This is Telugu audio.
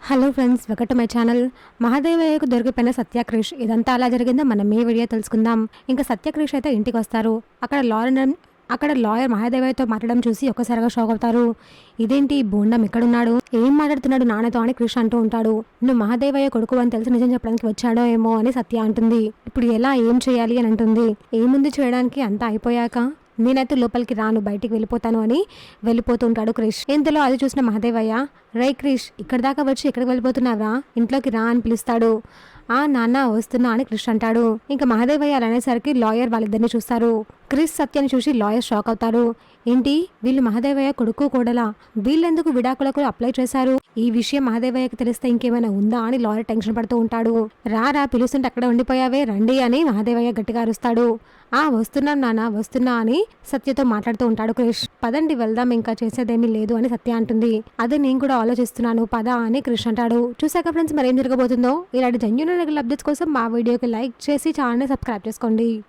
Hello friends, welcome to my channel. మహాదేవయ్యకు దొరికిపోయిన సత్య క్రిష్ ఇదంతా అలా జరిగిందో మనం ఈ వీడియో తెలుసుకుందాం. ఇంకా సత్య క్రిష్ అయితే ఇంటికి వస్తారు. అక్కడ లాయర్ మహాదేవయ్యతో మాట్లాడడం చూసి ఒక్కసారిగా షాక్ అవుతారు. ఇదేంటి బోండం ఎక్కడున్నాడు, ఏం మాట్లాడుతున్నాడు నాన్నతో అని క్రిష్ అంటూ ఉంటాడు. నువ్వు మహాదేవయ్య కొడుకు అని తెలిసి నిజం చెప్పడానికి వచ్చాడో ఏమో అని సత్య అంటుంది. ఇప్పుడు ఎలా ఏం చేయాలి అని అంటుంది. ఏముంది చేయడానికి, అంతా అయిపోయాక నేనైతే లోపలికి రాను, బయటికి వెళ్ళిపోతాను అని వెళ్ళిపోతుంటాడు క్రిష్. ఇంతలో అది చూసిన మహాదేవయ్య, రై క్రిష్, ఇక్కడ దాకా వచ్చి ఎక్కడికి వెళ్ళిపోతున్నావా, ఇంట్లోకి రా అని పిలుస్తాడు. నాన్న వస్తున్నా అని క్రిష్ అంటాడు. ఇంకా మహాదేవయ్య అలా అనేసరికి లాయర్ వాళ్ళిద్దరిని చూస్తారు. క్రిష్ సత్యాన్ని చూసి లాయర్ షాక్ అవుతారు. ఏంటి, వీళ్ళు మహాదేవయ్య కొడుకు కోడలా, వీళ్ళెందుకు విడాకులకు అప్లై చేశారు, ఈ విషయం మహాదేవయ్యకి తెలిస్తే ఇంకేమైనా ఉందా అని లాయర్ టెన్షన్ పడుతూ ఉంటాడు. రా పిలుస్తుంటే అక్కడ ఉండిపోయావే, రండి అని మహాదేవయ్య గట్టిగా అరుస్తాడు. వస్తున్నాను నాన్న, వస్తున్నా అని సత్యతో మాట్లాడుతూ ఉంటాడు క్రిష్. పదండి వెళ్దాం, ఇంకా చేసేదేమీ లేదు అని సత్య అంటుంది. అదే నేను కూడా ఆలోచిస్తున్నాను, పద అని క్రిష్ అంటాడు. చూసాక ఫ్రెండ్స్, మరేం జరగబోతుందో. ఇలాంటి జెన్యూన్ అప్డేట్స్ కోసం మా వీడియోకి లైక్ చేసి ఛానల్ని సబ్స్క్రైబ్ చేసుకోండి.